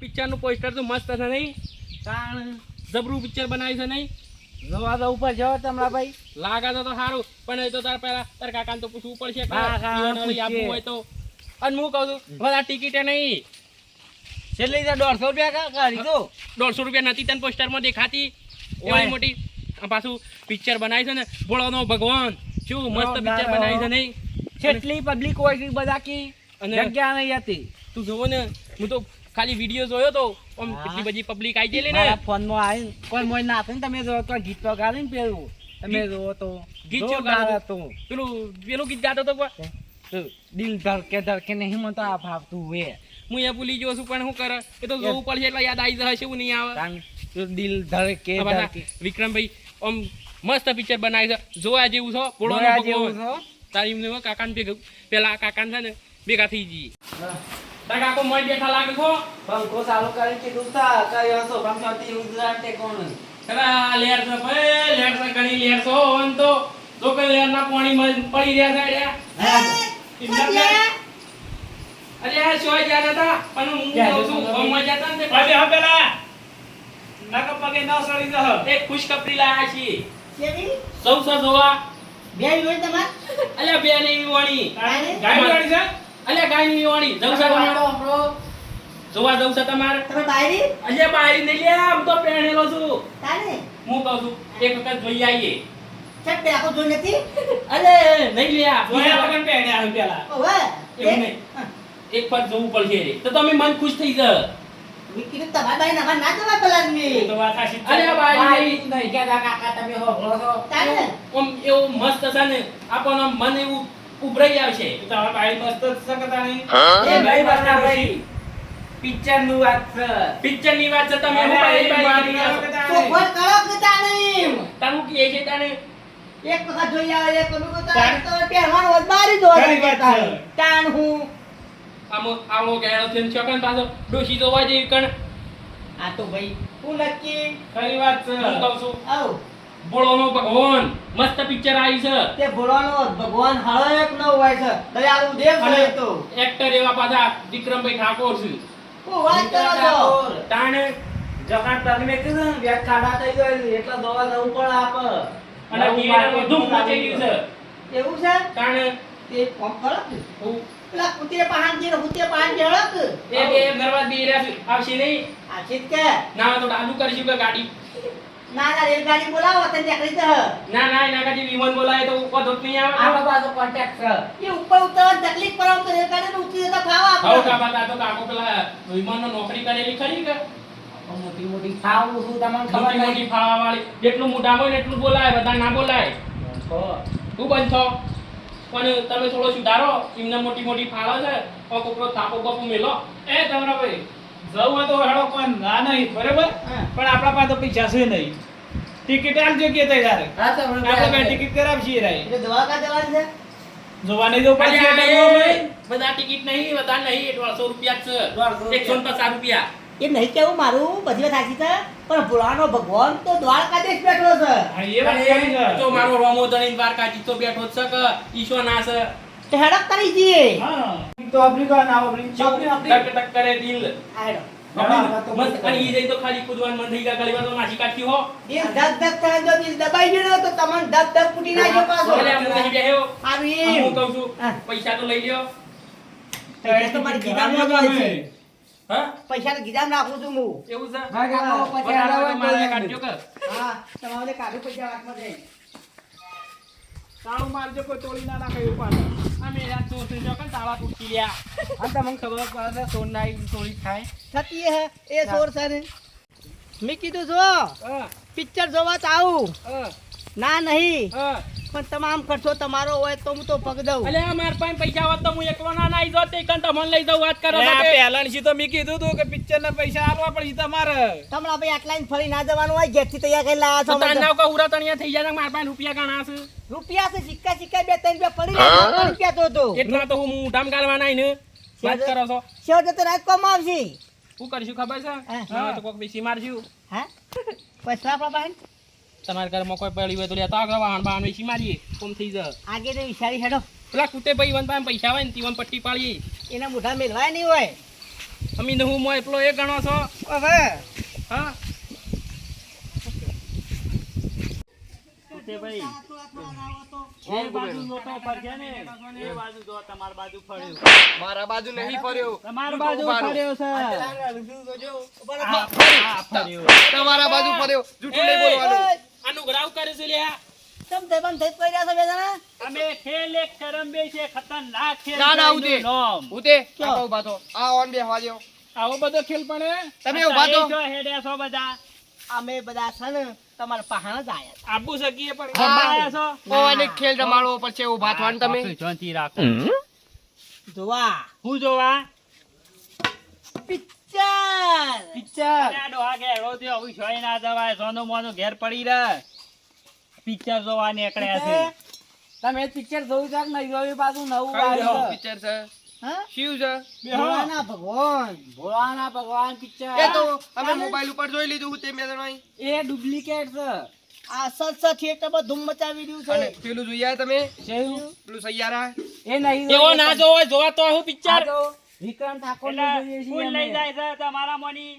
Picture નું poster તો મસ્ત છે નહીં? તાણ જબરું પિક્ચર બનાવ્યું છે નહીં? જોવા તો ઉપર જાવ તમરા ભાઈ. લાગે તો સારું, પણ એ તો તાર પહેલા તાર કાકાને તો પૂછવું પડશે કે કાકા ઈવન વળી આપવું હોય તો. અને હું કહું છું બધા ટિકિટે નહીં, છેલ્લી તો 150 રૂપિયા કરી દો. 150 રૂપિયા નથી તને પોસ્ટરમાં દેખાતી? ઓય. એવી મોટી આ પાછું પિક્ચર બનાવી છે ને, ભોળાનો ભગવાન શું મસ્ત પિક્ચર બનાવી છે નહીં? કેટલી પબ્લિક હોય છે બધા કી અને જગ્યા નહીં હતી. તું જોવો ને, હું તો ખાલી વિડીયો જોયો તો આમ હા. કેટલી બધી પબ્લિક આવી ગયેલી ને. મારા ફોનમાં આવીને કોઈ મોય નાખે ને તમે જો તો ગીત તો ગાલી ને પેલું તમે જો તો ગીત ચો જોરદાર ગાતો? હતું. પેલું ગીત ગાતો તો કોઈ? તો દિલ ધડકે નહીં મને તો આ ભાવતું હોય. હું એ ભૂલી ગયો છું, પણ શું કરે, એ તો જોવું પડશે એટલે યાદ આવી જશે. એવું નહીં આવે. તાન તો દિલ ધડકે આ પાછા ધડકે વિક્રમભાઈ આમ મસ્ત પિક્ચર બનાવી છે, જોવા જેવું છે. ભોળાનો જોયા જેવું ભગવાન. છે. તારી એમને કાકાને ભેગું પેલા કાકાને છે ને ભેગા થઈ જઈએ. તારા કાકો મોય બેઠા લાગે છો. પંખો ચાલુ કરી કીધું તા કયો છો પંખોથી ઉજરાતે કોણ ખરા લેર છે ભાઈ, લેર છે ઘણી લેર છો. ઓન તો જો કે લેરના પાણીમાં પડી રહ્યા છે અડ્યા. અરે આ શોય ગયા હતા, પણ હું કહું છું ગામમાં જતા ને અરે હા પેલા નાકા પગે ના સડી જહ. તે ખુશખબરી લાયા છીએ. કેવી? સૌ જોવા. બે જોઈ તમાર? અલ્યા બે ની વાણી, ગાય વાળી છે અલ્યા ગાયની વાણી જવું છે તમારે? જોવા જવું છે તમારે? તમે બાયરી? અલ્યા બારી નહીં લે, આમ તો પહેણેલો છું. તાને? હું કહું છું એક વખત જોઈ આવીએ. છત બે આખો જોઈ નથી? અરે નહીં લે, જોયા વગર પહેણ્યા આવે પેલા. ઓવે. એવું નહીં. એક વાર જોવું પડશે તો તમે મન ખુશ થઈ જાય. વિકી તો તમાર બાઈ ના ના જવા પેલા એ તો વાત સાચી જ છે. અરે બારી નહીં કે કાકા તમે હોભળો છો. તાને? આમ એવું મસ્ત છે ને, આપણને મન એવું ઉભરાઈ આવશે. એ તો હવે બાઈ મસ્ત જ છે કે તાણી. એ ભાઈ બના ભાઈ પિક્ચર નું વાત છે. પિક્ચર ની વાત છે, તમે હું અરે, બારી બારી બારી કરી આવો. આવે કે તો તાણી. ફોન કરો કે તાને? તારું કે છે તાને એક વખત જોઈ આવે એક કરું તો તાને? તો પહેરવાનો હોત બારી દો. ખરી વાત છે. તાન હું આમો આવો ગેળો થઈને ચોકન પાછો ડોશી જોવા જેવી કણ. આ તો ભાઈ હું નક્કી ખરી વાત છે. હું કહું છું આવ ભોળોનો ભગવાન મસ્ત પિક્ચર આવી છે. તે ભોળાનો ભગવાન હળક ન હોય છે દયાળુ દેવ અને છે તો એક્ટર એવા પાછા વિક્રમભાઈ ઠાકોર છે. હું વાત કરો છો? તાણે જકાત તમે કીધું ને વ્યાજ ખાડા થઈ ગયું એટલે દવા જવું પડે આપ. અને થિયેટરમાં ધૂમ મચી ગયું છે. એવું છે? તાણે તે ફોન કરો કે હું પેલા કુતરે પહાણ જેળક એ બે ગરબા બે રહ્યા છે. આવશે નહીં? આ ચીત કે ના તો ડાલુ કરશું કે ગાડી? ના ના રેલગાડી બોલાવો તને નીકળી જશે. ના ના એના કાજી વિમાન બોલાય તો વધુ જ નહીં આવે. આપણા પાસે કોન્ટેક્ટ છે. એ ઉપર ઉતરવાની તકલીફ પડે તો રેલગાડી ને ઉતરી જતા ફાવા હવ આપણે. કાકા તો કાકો પેલા વિમાનનો નોકરી કરેલી ખરી કે? મોટી મોટી ખાવું શું તમને ખબર મોટી નહીં. મોટી ફાવા વાળી. જેટલું મોટા હોય ને એટલું બોલાય, બધા ના બોલાય. તું બંધ થો. પણ તમે થોડો સુધારો. એમને મોટી મોટી ફાળો છે, કોકરો થાપો બાપો મેલો. એ તમારા ભાઈ જવું હોય તો હેડો પણ ના નહીં બરાબર. હા. પણ આપણા પાસે તો પૈસા છે નહીં. ટિકિટ આલજો કે તૈયાર. હા તો આપણે બે ટિકિટ કરાવશીએ રાઈ. એટલે દ્વારકા જવાની છે? જોવા નહીં જવું અલ્યા, પડશે એટલે એ ભાઈ. બધા ટિકિટ નહીં, બધા નહીં. 150 રૂપિયા જ ₹150. છે. 150 રૂપિયા. એ નહીં કેવું મારું બધી વાત સાચી છે પણ ભોળાનો ભગવાન તો દ્વારકાધીશ બેઠો છે. હા, એ વાત ખરી છે. તો મારો રોમો ધણી દ્વારકાજી તો બેઠો જ છે કે ઈશો ના છે. તો હેડક કરી જઈએ. હા. તો આફ્રિકા ના આફ્રિકા. ટક ટક કરે દિલ. આ હેડો. મસ્ત અને ઈ જઈ તો ખાલી કૂદવાનું મન થઈ ગયા. ગળીમાં તો નાસી કાઢી હો. દિલ ધક ધક થાય જો દિલ દબાઈ ગયો તો તમને ધક ધક ફૂટી નાખ્યો પાછો. અરે આમ નહીં બેહ્યો. આવી હું કહું છું હા. પૈસા તો લઈ લ્યો. પૈસા તો મારી ગીધામાં જ હોય છે. હા પૈસા તો ગીધામાં રાખું છું હું. એવું છે? હા, કાકા, પછી વધારે હોય તો આલાવા મારે કોઈ કાઢજો કે? હા તમારે કાઢું પૈસા વાતમાં જઈ. તાળું મારજો કોઈ તોડી ના નાખે એવું પાછળ. અમે યાર ચોસરી જો કે તાળા તૂટી ગયા. આ તમને ખબર પડે છે સોનાઈ ચોરી થાય. થતી હે એ સોર છે ને. મેં કીધું જો હા, પિક્ચર જોવા તો આવું હા, ના નહીં હા. પણ તમામ ખર્ચો તમારો હોય તો હું તો પગ દઉં. અલ્યા માર પાસે પૈસા હોત તો હું એકલો ના નાઈ જોત. તે કણ તમને લઈ જાઉં વાત કરો અરે છો આ તે. પહેલાની તો મેં કીધું તું કે પિક્ચર ના પૈસા આપવા પડશે તમારે. તમારા ભાઈ આટલા ફરી ના જવાનું હોય ઘેરથી તૈયાર કરી લાયા છો તો તાર મને. નાવ કા ઉરા તણિયા થઈ જાય ને માર પાસે રૂપિયા ગણા છે. રૂપિયા છે સિક્કા સિક્કા 2-3 રૂપિયા પડી રહ્યા 3 રૂપિયા તો હતો. એટલા તો હું ઊંધામ ગાલવાના ને વાત કરો છો. શેવ જતો રાત કોમ આવશે. શું કરશું ખબર છે? હા. ના તો કોક બેસી મારશું. હા પૈસા આપણા પાસે તમારા ઘરમાં કોઈ પડી હોય તો લેતા આગળ વાહન બાહન વેચી મારીએ. કોમ થઈ જાય. આગે ને વિચારી હેડો પેલા કુટે ભાઈ વન પાસે પૈસા હોય ને તીવન પટ્ટી પાડીએ. એના મોઢા મેલવાય નહીં હોય. અમે હું મોય એટલો એ ગણો છો હવે હા તે ભાઈ એ બાજુ લોટો ફરશે ને એ બાજુ જો તમાર બાજુ ફર્યો મારા બાજુ નહીં ફર્યો તમાર હું તો બાજુ ઉભા રહો. ફર્યો છે આ ફર્યો તમારા બાજુ ફર્યો જૂઠું નહીં બોલવાનું આનું ગ્રાવ કરે છે લ્યા તમ તે બંધ થઈ પડ્યા છો બે જણા અમે ખેલ એક કરંબે છે ખતરનાક ખેલ ના, ના, છે ઉદે. એનું નામ. ઉતે આ ઉભા થો આ ઓન બેહવા દ્યો આવો બધો ખેલ પણ તમે ઉભા થો જો હેડ્યા છો બધા અમે બધા છે ને તમારા પહાણ જ આયા આબુ શકીએ પણ જમાયા છો ઓને ખેલ રમાડવો પડશે ઉભા થવાનું તમે શાંતિ રાખો જોવા હું જોવા પિક્ચર પિક્ચર અરે આ ડોહા ઘેરો થયો, હવે સોય ના જવાય સોનું મોનું ઘેર પડી રહે પિક્ચર જોવા નીકળ્યા છે તમે પિક્ચર જોયું છે કે નહીં જોયું પાછું નવું કઈ આવ્યું છે. પિક્ચર છે હા શિવ છે ભોળાના ભગવાન ભોળાના ભગવાન પિક્ચર એ તો અમે મોબાઈલ ઉપર જોઈ લીધું તે મેં જણાઈ એ ડુપ્લિકેટ છે આ સત થિયેટરમાં ધૂમ મચાવી રહ્યું અને છે પેલું જોયા તમે જેવું પેલું સૈયારા એ નહીં એવો ના જોવો જોવા તો હું આ પિક્ચર તો વિક્રમ ઠાકોર એટલે જોઈએ છીએ કોણ લઈ અમે. જાય છે તમારા મોની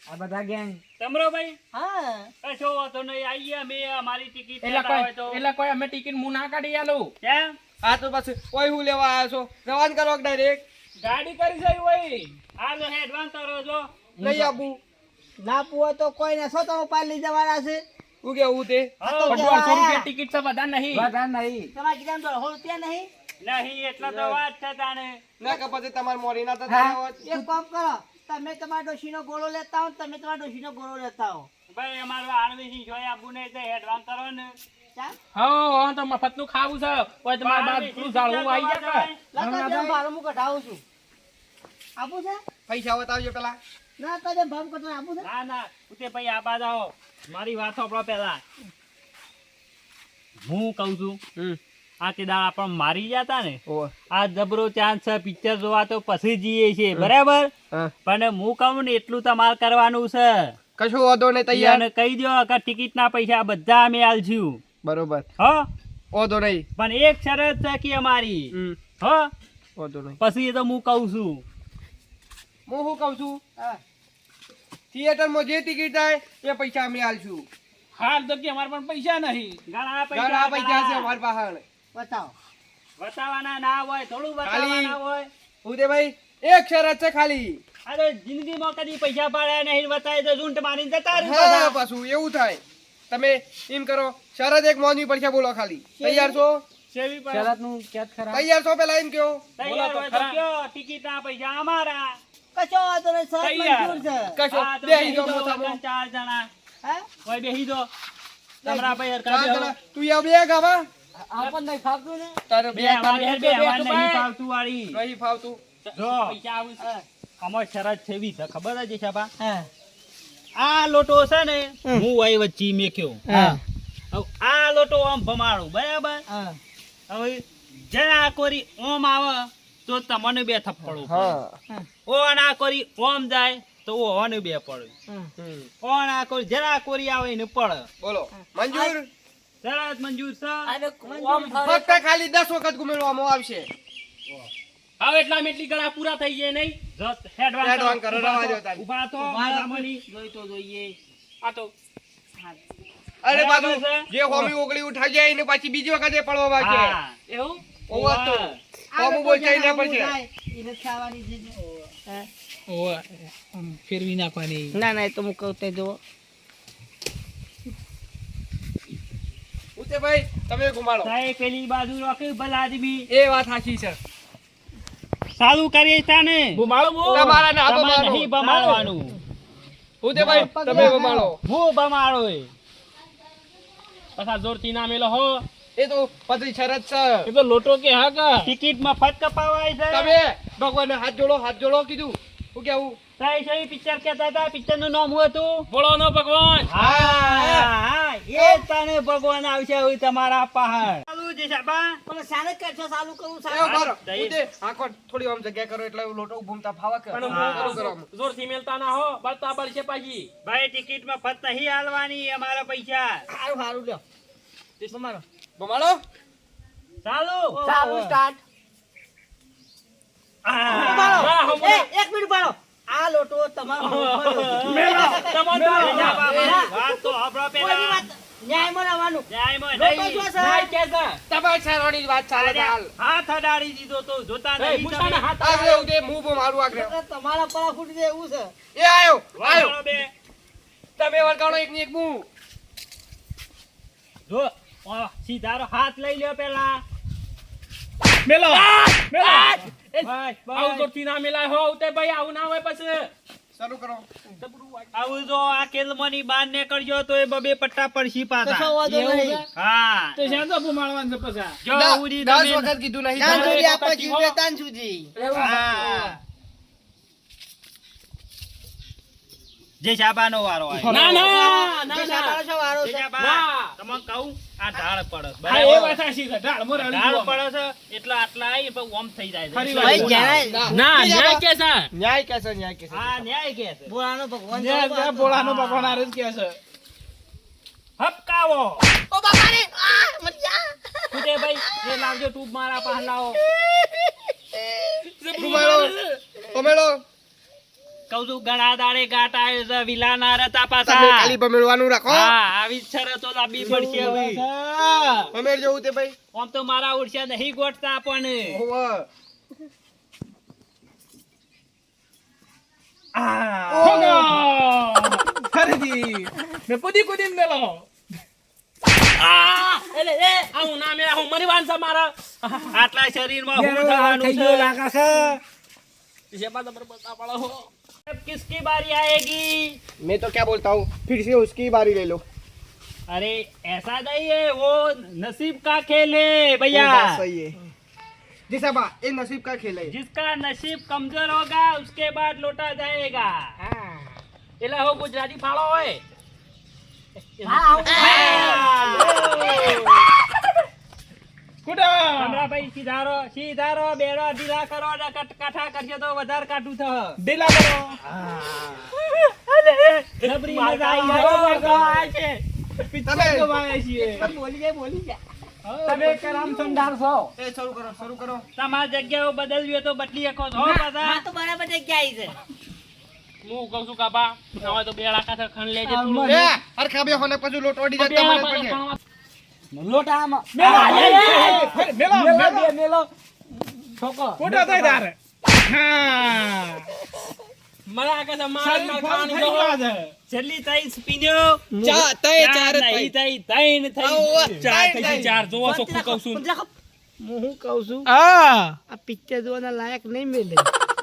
આ બધા ગેંગ તમરો ભાઈ હા કશો વાંધો નહીં આઈએ અમે અમારી ટિકિટ એટલે લેતા હોય તો કોઈ એટલે કોઈ અમે ટિકિટ હું ના કાઢી આલું કેમ આ તો બસ કોઈ હું લેવા આવ્યા છો રવાન કરો ડાયરેક્ટ ગાડી કરી છે ભાઈ આ જો એડવાન્સ કરો છો નહીં આપું ના પૂવો તો કોઈ ને છો તમે પાર લઈ જવાના છે હું કેવું તે હો, પણ 100 રૂપિયા ટિકિટ છે બધા નહીં બધા નહીં તમારા કીધા તો હોળ ત્યાં નહીં નહીં એટલા તો વાત છે તાણે ના કે પછી તમારે મોરી ના હા. થતા એક કામ કરો તમે તમારા ડોશીનો ગોળો લેતા હો તમે તમારા ડોશીનો ગોળો લેતા હો ભાઈ અમારું આણવીથી જોઈ આપવું નહીં તો એડવાન્સ કરો ને ચાલ હા તો મફત નું ખાવું છે કોઈ તમારા બાદ શું ઝાડવું આવી જાય લગા દે ભાડું હું કઢાવું છું આપું છે પૈસા બતાવજો પેલા ના કદે ભાવ કટો આપું છે ના ના ઉતે ભાઈ આ બાદ આવો મારી વાત સાંભળો પહેલા હું કહું છું આ તે દાડા પણ મારી ગયા તા ને આ જબરો ચાન્સ છે પિક્ચર જોવા તો પછી જઈએ છીએ બરાબર હા. પણ હું કહું ને એટલું તમારે કરવાનું છે કશું વાંધો નહીં તૈયાર અને કહી દો કે ટિકિટ ના પૈસા બધા અમે આલશું બરોબર હો વાંધો નહીં પણ એક શરત છે કે અમારી હો વાંધો નહીં પછી એ તો હું કહું છું હું શું કહું છું હા થિયેટરમાં જે ટિકિટ થાય એ પૈસા અમે આલશું હાલ તો કે અમારે પણ પૈસા નહીં ઘણા ઘણા પૈસા છે પૈસા અમારી પાસે બતાવો બતાવવાના ના હોય થોડું ખાલી બતાવવાના હોય ઉદયભાઈ એક શરત છે ખાલી અરે જિંદગીમાં કદી પૈસા પાડ્યા નહીં બતાવી તો ઝૂંટ મારીને જતા રહ્યું હા પાછા. પાછું એવું થાય તમે એમ કરો શરત એક મોનવી પડશે બોલો ખાલી તૈયાર છો સેવી પર શરત નું ક્યાંક ખરા તૈયાર છો પેલા એમ કયો તૈયાર બોલો તો હોય તો ખરા. કયો ટિકિટ ના પૈસા અમારા કશો વાંધો નહીં સર તૈયાર. મંજૂર છે કશો હા, તો બેહી બેહી દો દો, મોસામાં. ચાર જણા હા હોય બેહી દો તમારા ભાઈ હરખા ચાર બેહો. જણા. તું યાર બે ગાવા આપણને નહીં ફાવતું ને તારે બે બે અમારી બે અમારી નહીં ભાઈ. ફાવતું વાળી નહીં ફાવતું જો પૈસા આવું છે અમાર શરત છે એવી છે ખબર છે શાબા હા આ લોટો છે ને હું વહી વચ્ચે મેક્યો હા હવે આ લોટો આમ ભમાડું બરાબર હા હવે જરા કોરી ઓમ આવે તો તમને બે થપ્પડો હા ઓ ના કોરી ઓમ જાય તો ઓને બે પડે ઓ ના કોરી જરા કોરી આવે ને પડે બોલો મંજૂર તરત મંજૂર છે ફક્ત ખાલી 10 વખત ગુમેડવામાં આવશે હવે એટલા એટલી ગળા પૂરા થઈ જાય નહીં જો હેડવાન હેડવાન કરો, રવા દ્યો તારી. ઉભા તો મારામણી જોઈ તો જોઈએ આ તો અરે બરાબર બાજુ છે? જે હોમી ઓગળી ઉઠાઈ જાય ને પાછી બીજી વખત એ પડવા બાકી હા એવું ઓવા તો હોમી બોલચાઈ ના પડશે એને ખાવાની છે હા. ઓય ફેરવી નાખવાની ના ના એ તો હું કહું તે જુઓ ઉતે ભાઈ તમે ઘુમાડો સાહેબ પેલી બાજુ રોકે ભલા આદમી એ વાત સાચી છે ચાલુ કરીએ તાને બુમાળો બુ તમારા ના તમારે બમાડો નહીં બમાડવાનું ઉતે ભાઈ તમે ઘુમાડો હું બમાડો એ પાછા જોરથી ના મેલો હો એ તો પછી શરત છે એ તો લોટો કે હા કા ટિકિટ મફત કપાવાય છે તમે ભગવાનને હાથ જોડો કીધું હું કેવું સાહેબ સાહેબ પિક્ચર કહેતા હતા પિક્ચર નું નામ શું હતું બોલો નો ભગવાન હા એ તને ભગવાન આવશે હવે તમારા પહાડ ચાલુ છે સાબા પણ સાને કરશો ચાલુ કરું એ સારું ઉભા રહો. દહીં. ઉતે આખો થોડી આમ જગ્યા કરો એટલે લોટો ઘૂમતા ફાવા કે પણ ચાલુ કરો આમ. જોરથી મેલતા ના હો બળતા બળશે પાછી ભાઈ ટિકિટ મફત નહીં હાલવાની અમારા પૈસા સારું સારું લ્યો તમારો ઘુમાડો ચાલુ ચાલુ સ્ટાર્ટ હા, એ, એક મિનિટ તમારો હોભળ્યો. મેલો તમારો વાત તો સાંભળો કોઈની પેલા. વાત ન્યાયમાં રહેવાનું. ન્યાયમાં લોકો નહીં. શું છે? નાય કે છે તમારી સારવાની વાત ચાલે છે હાલ. હાથ અડાડી દીધો તો જોતા એ નહીં પૂછાને તમે. હાથ આગળ એવું તે મું બો મારું આગળ. એટલે તમારા પરા ફૂટી જાય એવું છે. એ આયો આયો. વાળો બે. તમે વળગાડો એક ની એક મું. જો સીધારો હાથ લઈ લ્યો પેલા. મેલો મેલો બસ, આવું બસ. જોરથી ના મેલાય હો ઉતે ભાઈ આવું ના હોય પછી શરૂ કરો. આવું જો આ કેલમાંની બહાર નીકળજો તો એ બબે પટ્ટા પડશી કશો પાછા. વાંધો એવું નહીં. છે? હા તો શ્યાં તો ભૂમાળવાનું છે પછી જો ના, ઉડી 10 તમે- વખત કીધું નહીં. ત્યાં સુધી તમારે આપણે પતિ જીવીએ હો. ત્યાં સુધી. હા. જે શાબાનો વારો આવ્યો. ના ના ના જે ના સાંભળો છો વારો જે છે. શાબા, ના. તમને કહું આ ઢાળ પડે છે, હા એ બરાબર? વાત સાચી છે ઢાળ મોર હળી ઢાળ જોવા. પડે છે એટલે આટલા આવી પણ ઓમ થઈ જાય છે. ફરી એટલે વાર. ભાઈ જ્યારે ના ન્યાય કે છે ન્યાય કે છે ન્યાય કે છે. હા ન્યાય કે છે. ભોળાનો ભગવાન ન્યાય જવાબ કે ભોળાનો ભગવાન હારે જ કે છે હપકાવો. ઓ બાપા રે આ મરી જા. કુદે ભાઈ એ લાવજો ટૂબ મારા પાસે લાવો. ઘુમાડો. પમેડો. કહું છું ઘણા દાડે ગાટ આવ્યો છે વિલાના રતા તમે પાછા. ખાલી પમેડવાનું રાખો. હા આવી જ શરતો લાંબી પડશે હવે. પમેડ જવું તે ભાઈ. આમ તો મારા ઉડશા નહીં ગોઠતા પણ હોવે. ફરીથી મે કુદી કુદીને મેલો એટલે એ આવું ના મેલા હું મરી વાંસા મારા આટલા શરીરમાં શું થવાનું છે? જેમાં તમારે બતા પડો હો अब किसकी बारी आएगी? मैं तो क्या बोलता हूँ फिर से उसकी बारी ले लो. अरे ऐसा नहीं है, वो नसीब का खेल है वो बात भैया. सही है. जी साहब ये नसीब का खेल है. जिसका नसीब कमजोर होगा उसके बाद लौटा जाएगा. એટલે હો ગુજરાતી ફાળો હોય કુડા કમરાભાઈ સીધારો સીધારો બેડો ઢીલા કરો ને કાઠા કરજો તો વધારે કાઠું થશે. ઢીલા કરો જબરી મજા આવી જાય. પિક્ચર ગવાય છીએ બોલી જા. તમે કરામ સંડાર છો ए शुरू करो शुरू करो. તમારી જગ્યાઓ બદલવી હોય તો બદલી શકો છો પાછા. હા તો બરાબર જગ્યા આવી છે. હું કહું છું કાપા હવે તો બેડા કાથર ખણ લેજે તું ए हर खाबे होने पर जो लोट ओडी जाता બેડા है પાસે पर ખણવા લોટામાં મેલો છોકો કોટા થાય તારે હા મને આ કદા માર ખાવાની જો છેલ્લી તાઈ સ્પીનો चा तय चार નહીં થઈ તૈન થઈ. ચાર થઈ ચાર જોવો છો હું કહું છું હું કહું છું હા આ પિક્ચર જોવાના લાયક નહીં મેલે.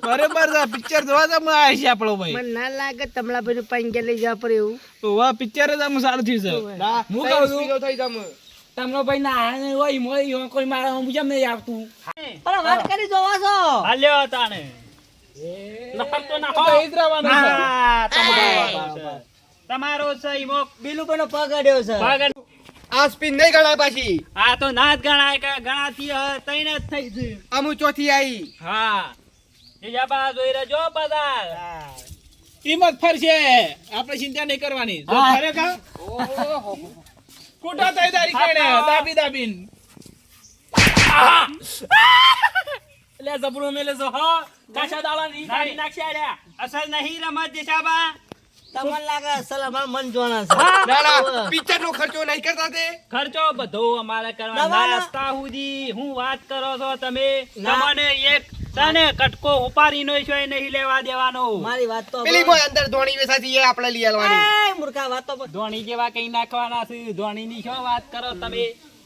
બરોબર છે પિક્ચર જોવા તો હું આવી છે આપણો ભાઈ મને ના લાગે તમલા ભાઈ પાંગે લઈ જવા પડે એવું. તો વા પિક્ચર જ આમ સારું થયું છે હું કહું છું થઈ જામ. તમનો ભાઈ ના આને હોય મોય કોઈ મારા હું જેમ નહીં આવતું પણ વાત કરી જોવા છો. હાલ્યો તાણે. નફર તો ના હોય ઇદરાવાનો છે હા, તમારો છે. તમારો છે ઈમો. બીલું પણ પગ અડ્યો છે. ભાગન. આ સ્પિન નહીં ગણાય પાછી. આ તો ના જ ગણાય કે ગણાતી તૈન જ થઈ છે. અમુ ચોથી આવી. હા એ જાબા જોઈ રહેજો બધા. કિંમત ફરશે આપણે ચિંતા નહીં કરવાની જો હા. ફરે કા કુટા થઈ તારી કણે દાબી દાબીન લે જબરો મેલે જો હા કાશા દાડા ની કાઢી નાખ્યા રે અસલ નહીં રમત દિશાબા. તમને લાગે અસલ અમારું મન જોણા છે. ના ના પિક્ચર નો ખર્ચો નહીં કરતા તે. ખર્ચો બધો અમારે કરવાનો. દવાનો. નાસ્તા સુધી હું વાત કરો છો તમે? ના. તમને એક તને કટકો ઉપાડીનો છે એ નહીં લેવા દેવાનો. મારી વાત તો પેલી મોય અંદર ધોણી વેસાથી એ આપણે લઈ આલવાની. એ મૂર્ખા વાત તો ધોણી જેવા કઈ નાખવાના છે. ધોણીની શું વાત કરો તમે?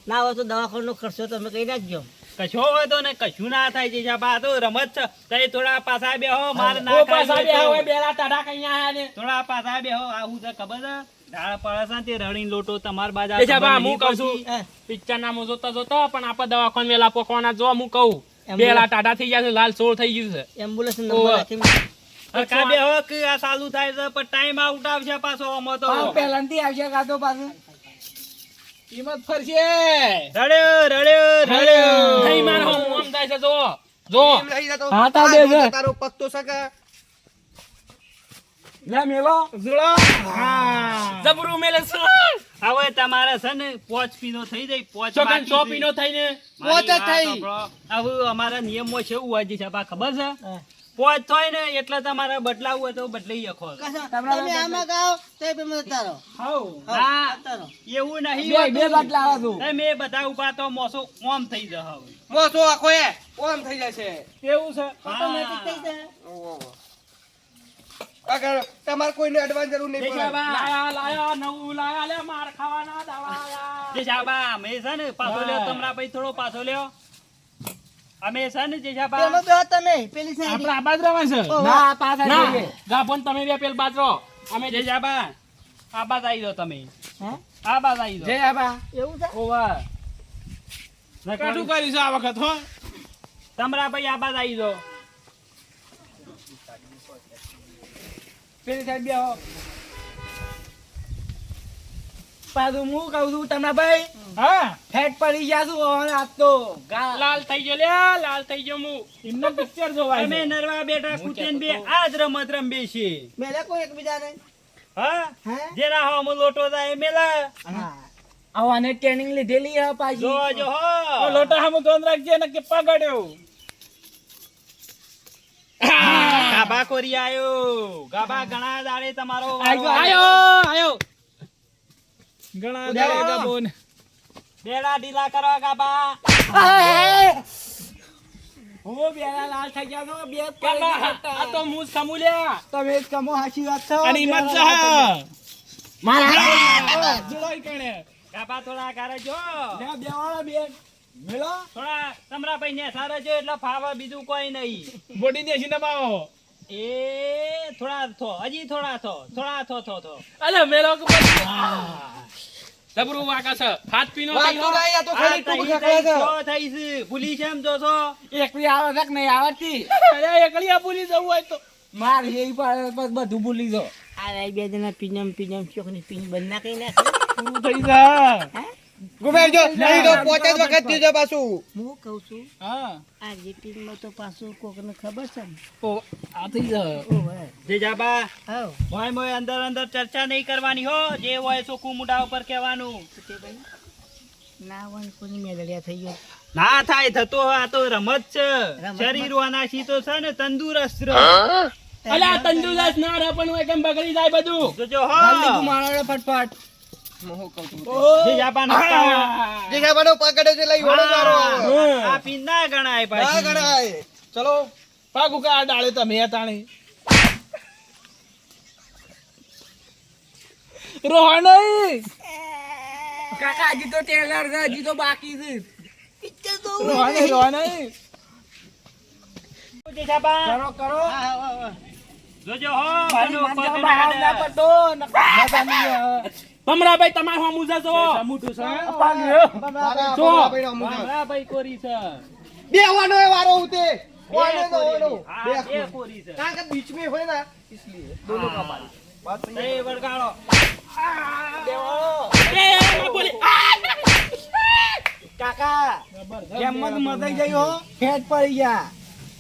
ના હોય તો દવાખાનો ખર્ચો તમે કઈ નાખજો. કશો હોય તો ને કશું ના થાય છે જાબા. તો રમત છે. તઈ થોડા પાછા બેહો માર ના ઓ ખાય પાસા હોય બે તો. હવે બેલા ટાટા કઈ આયા ને થોડા પાછા બેહો. આવું છે ખબર છે? ઢાળ પડે છે ને તે રડીને લોટો તમાર બાજા એ જાબા, ખબર હું કહું નહીં છું. પડતી. પિક્ચર ના હું જોતા જોતા પણ આપણે દવાખાન વેલા પોકવાના જો હું કહું એમ બેલા ટાટા થઈ ગયા છે લાલ સોળ થઈ ગયું છે એમ્બ્યુલન્સ ઓવે. નંબર રાખી હરખા બેહો કે આ ચાલુ થાય છે પણ ટાઈમ આઉટ આવશે પાછો આમાં તો. પહેલાથી આવશે કાતો પાછું. કિંમત ફરશે રડ્યો. નહીં માર હો મોમ થાય છે જો જો એમ લઈ જતો. હા, તા બે છે. તારો પગ તો સકે. લે મેલો જોડો હા જબરું મેલે છે હવે તમારે છે ને પોચ પીનો થઈ જાય. પોચ ચોકન બાકી છે. ચોપીનો થઈને મારી પોચ જ વાત થઈ. સાંભળો. હવે અમારા નિયમમાં છે એવું હોય છે સાહેબ, આ ખબર છે? પોચ થાય ને એટલે તમારે બદલાવું હોય તો બદલાઈ શકો છો. કશો, તમે આમાં ગાઓ તો એ પેલું જતા રહો. હાઉ. ના, જતા રહો. એવું નહીં બે હોતું. બાટલા આવા છું. તમે બધા ઉભા તો મોસો ઓમ થઈ જશે હવે. મોસો આખો એ ઓમ થઈ જશે. એવું છે ઓટોમેટિક થઈ જાય. ઓહો. આગળ તમારે કોઈને એડવાન્સ જરૂર નહીં પડે. જેસાબા, લાયા નવું લાયા લે માર ખાવાના દવા આયા. જેસાબા, અમે છે ને પાછો લ્યો તમરા ભાઈ થોડો પાછો લ્યો. અમે છે ને જેસાબા, પેલો બેહો તમે, પેલી સાઈડ. આપણે આ બાજુ રહેવાનું છે. ના પાછા ના જઈએ. ગાભણ તમે બે પેલ બાજુ રહો. અમે જેસાબા, આ બાજ આવી જાઓ તમે. હે? આ બાજ આવી જાઓ. જય આબા. એવું છે? ઓવા. કાઠું કર્યું છે આ વખત હો. તમરા ભાઈ આ બાજ આવી જાઓ. પેલી સાઈડ બેહો. પાછું હું કહું છું તમને ભાઈ હા ફેટ પડી ગયા છું હવે આજ તો લાલ થઈ ગયો લે લાલ થઈ ગયો હું એમને પિક્ચર જોવાય અમે છે. નરવા બેઠા કુટેન બે આજ રમત રમે છે. મેલે કોઈ એકબીજાને. હા, હે? જેના હો મુ લોટો જાય મેલા. હા. આવાને ટ્રેનિંગ લીધેલી હે પાછી જોજો હો. ઓ લોટા હામું ધોન રાખજે ને કે પગડ્યો. ગાભા કોરી આયો. ગાભા ઘણા દાડે તમારો વારો આયો આયો ઘણા દાડે ગાબોન. બેડા ઢીલા કરો ગાભા. હું બેલા લાલ થઈ ગયા છો બે જ પડી કાકા, ગયા આ તો મું સમુ લ્યા તમે જ કમો હાચી વાત છો અને હિંમત છે મારા જોડાઈ કણે ગાભા થોડા કરે જો. બે વાળા બે મેલો થોડા તમરા ભાઈ ને સારા જો એટલે ફાવે બીજું કોઈ નહીં. બોડી દેશી નમાવો. એ થોડા થો હજી થોડા થો. અલે મેલો કે જબરું વાકા છે હાથ પીનો વાત થઈ તો હો. નહીં, આ તો આ ખાલી તઈ ટૂંક તઈ સકળે છે. જો થઈ છે. ભૂલી છે એમ જો છો. એકલી આવે છે કે નહીં આવડતી અરે એકલી ભૂલી જવું હોય તો માર એ પર બધું ભૂલી જો આ બે જણા પીનમ ચોકની પીન બંધ ના કઈ નાખે. પૂરું થઈ જા. હે? ગુમેરજો, અહીં તો 50 વખત થયું છે પાછું. હું કહું છું હા આ જે પીનમાં તો પાછું કોકને ખબર છે ને. ઓ આ થઈ જા. ઓહો. જે જાબા હાઉ. મોય મોય અંદર ચર્ચા નહીં કરવાની હો. જે હોય ચોખ્ખું મોઢા ઉપર કહેવાનું. તે ભાઈ ના હોય ને કોની મેલડિયા થઈ ગયો. ના થાય થતો આ તો રમત છે. રમત. શરીર વાનાશી તો છે ને તંદુરસ્ત રહે. અલે આ તંદુરસ્ત ના રહે પણ હોય કેમ બગડી જાય બધું. જોજો હો. જલ્દી મારો ફટફટ હું શું કહું છું? જે જાબા નતા જે ખાવાનો પકડે છે લઈ વળો મારો આવે. આ પીન ના ગણાય ના પાછી. ગણાય. ચલો પાકું કે આ ડાળે તમે તાણી રોહણ કાકા હજી તો ટેલર છે હજી તો બાકી છે પિક્ચર તો રોહણ જે જાબા કરો કરો જોજો હો. મારી બનો માનતા પગ બહાર ના ના અડે. પડતો મજા નહીં ભમરાભાઈ તમારે હું મુજા છો સમૂઠું છે. પાગ લ્યો મારા જો. બાપા ભાઈનો મુજબ. ભમરાભાઈ કોરી છે. બેહવાનો એ વારો ઉતે. બે કોઈને તો કોરી. ઓલો. હા, બે બે કોરી છે. કારણ કે बीच में હોય ना इसलिए दोनों का पानी बात सही है। એ વળગાડો. એ ના બોલી કાકા કેમ મત મદાઈ ગઈ હો ફેટ પડી ગયા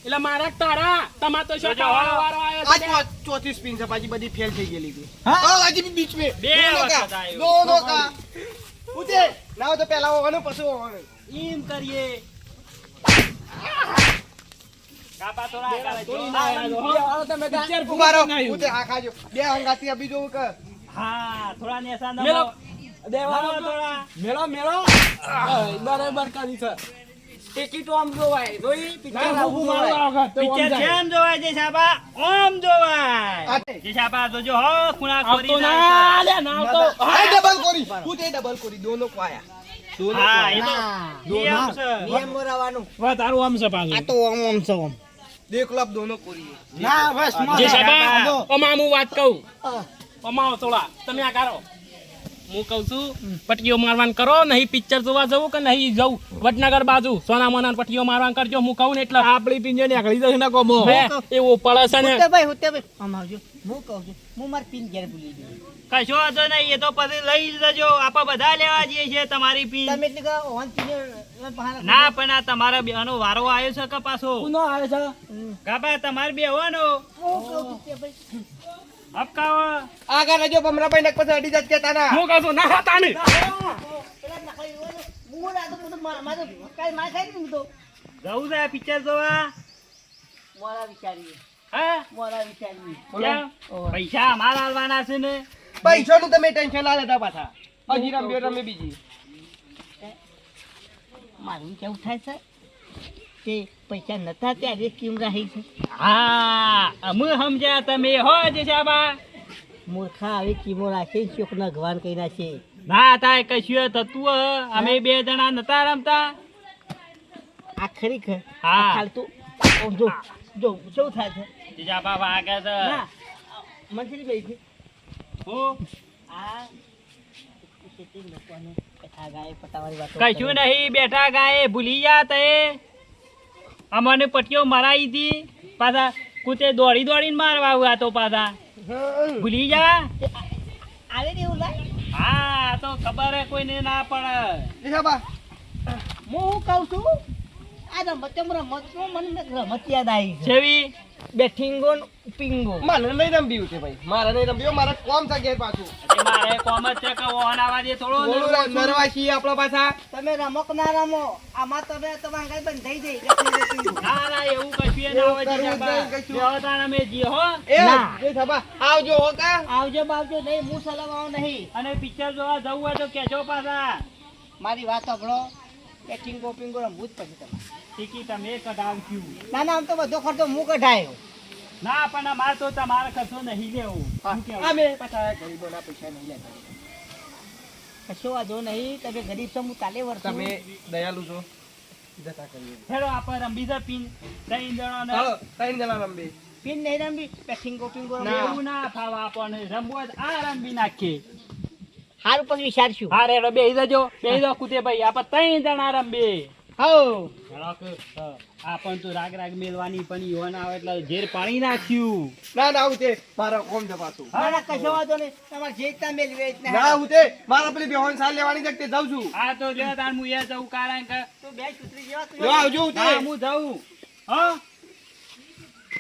એટલે મારા તારા તમાર તો શું જોજો. ખાવાનો વારો આવ્યો आज છે चौथी स्पिन से बाजी बड़ी फेल થઈ ગયેલી હતી હા? હા आज भी बीच में બે दोनों का વખત આવ્યો. दोनों का ઉતે ના તો પહેલા હોવાનું પછી હોવાનું એમ કરીએ. કાપા થોડા આગળ જો. બેવાળો તમે કા પિક્ચર પૂરું ઉભારો થઈ ગયું. ઉતે આ ખાજો બે હંગાતી અભી જોવું કે હા, થોડા નેસા નમો. મેલો. દેવાળો નમો થોડા. મેલો મેલો બરાબર કરી છે ટિકિટ આમ જોવાય જોઈ પિક્ચર ના, આવું હું મારું જોવાય. આ વખત તો આમ પિક્ચર જાય. કેમ જોવાય છે સાબા? ઓમ જોવાય. આ- જે સાબા જોજો હો ખૂણા આવતો ખોરી ના ના લે ના આવતો આ ડબલ કોરી ઉતે ડબલ કોરી दोनों को आया दोनों को હા, आया। એ તો નિયમ છે. નિયમ રહેવાનું. વાહ તારું આમ છે પાછું આ તો આમ છે આમ. देख लो अब दोनों कोरी है ના બસ જે મજા. સાબા ઓમાં હું વાત કહું હા. ઓમાં થોડા તમે આ કરો હું કહું છું પટીઓ મારવાન કરો નહીં પિક્ચર જોવા જવું કે નહીં જવું વડનગર બાજુ સોના મોના પટીઓ મારવાન કરજો હું કહું ને એટલે આપણી પિંજો ને આખડી જશે ને કોમો એવું પડે છે ને હુત્તેભાઈ, આમ આવજો. હું કહું છું હું મારી પીન ઘેર ભૂલી ગયો. કશો વાંધો નહીં, એ તો પછી લઈ જજો. આપણે બધા લેવા જઈએ છીએ તમારી પીન. તમે એટલે કહો, ઓન પીને બહાર ના પણ આ તમારા બેનો વારો આવ્યો છે કે પાછો? કોનો આવે છે ગાબા તમારે બેવાનો હું કહું હુત્તેભાઈ. અપકાવો. આગળ રહેજો ભમરાભાઈ નક પછી અડી જાત કેતા ના હું કહું છું ના હતા ને પેલા નકલી હોય ને, હું રાતો બધું મારે કાંઈ માર ખાઈ નહીં હું તો. જવું છે પિક્ચર જોવા? મોરા વિચારીએ હા મોરા વિચારીએ કેમ? પૈસા અમારા આલવાના છે ને પૈસાનું તમે ટેન્શન ના લેતા પાછા હજી રમ્યો રમે બીજી મારું કેવું થાય છે કે પૈસા નતા ત્યારે કેમ રહી છે હા અમે સમજ્યા તમે હો જ સાબા મૂર્ખા આવી કીમો રાખે ચોકના ભગવાન કહી નાખે ના થાય કશું થતું હ. અમે બે જણા નતા રમતા આ ખરેખર હા. આ ખાલતું આમ જો જો શું થાય છે જીજાબા વાગે છે ના મંત્રી ભાઈ છે હું આ ખેતી લોકોને કથા ગાય પટાવાની વાતો કશું નહીં બેઠા ગાય ભૂલી જા તે અમને પટીઓ મરાઈ હતી પાછા કૂતે દોડી દોડીને મારવા આવ્યા તો પાછા ભૂલી જા આવે ને એવું લાય હા તો ખબર હે કોઈને ના પડે જીજાબા હું શું કહું છું આ રમતમાં મને રમત યાદ આવી છે જેવી બેઠિંગો ને પિંગો મારે નહીં રમ્યું છે ભાઈ મારે નહીં રમ્યું મારે કોમ છે ઘેર પાછું એટલે મારે કોમ જ છે કે ઓન આવા દે થોડો બોલું નરવા છીએ આપણા પાછા તમે રમો કે ના રમો આમાં તમે તમારા આગળ બંધાઈ દઈ ના ના એવું કશું ના હોય એવું કરવું જ જીજાબા. નહીં કશું. વ્યવધાન અમે જીએ હો એ ના. જીજાબા આવજો હો કા આવજો બાવજો નહીં હું સલામાવ નહીં અને પિક્ચર જોવા જવું હોય તો કેજો પાછા મારી વાત સાંભળો બેઠિંગો પિંગો રમવું જ પડશે તમારે ટિકિટ અમે કઢાવશું ના ના આમ તો બધો ખર્ચો હું કઢાયો ના પણ અમારે તો તમારે કશો નહીં લેવું શું કેવું? અમે પાછા ગરીબોના પૈસા નહીં લેતા કશો વાંધો નહીં તમે ગરીબ છો હું કાલે વર્ષ તમે દયાલુ છો જતા કરીએ હેલો આપણે રંબી દે પિન ત્રણ જણાને. ચાલો ત્રણ જણા રમવી પિન નહીં રમવી બેઠિંગો પિંગો ના. એવું ના ફાવે આપણને રમવું હોય તો આ રંબી નાખીએ સારું પછી વિચારશું હા રેડો બેહી જજો બેહી જાઓ કુતે ભાઈ આપણે ત્રણ જણા રમીએ હો આપણ તો રાગ રાગ મેલવાની પણ ઈવન આવે એટલે ઝેર પાણી નાખ્યું ના ના હું તે મારા કોમ છે પાછું ના ના કશો વાંધો નહીં તમારે જે રીતના મેળવે એ રીતના ના હું તે મારા પેલી બેહોન સાલ લેવાની જગતે જાઉં છું હા તો લ્યો તાર હું એ જવું કારણ કે તું બે છોકરી જેવા તું જો આવજો હું તે હા હું જવું હો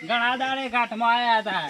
ઘણા દાડે ઘાટમાં આયા હતા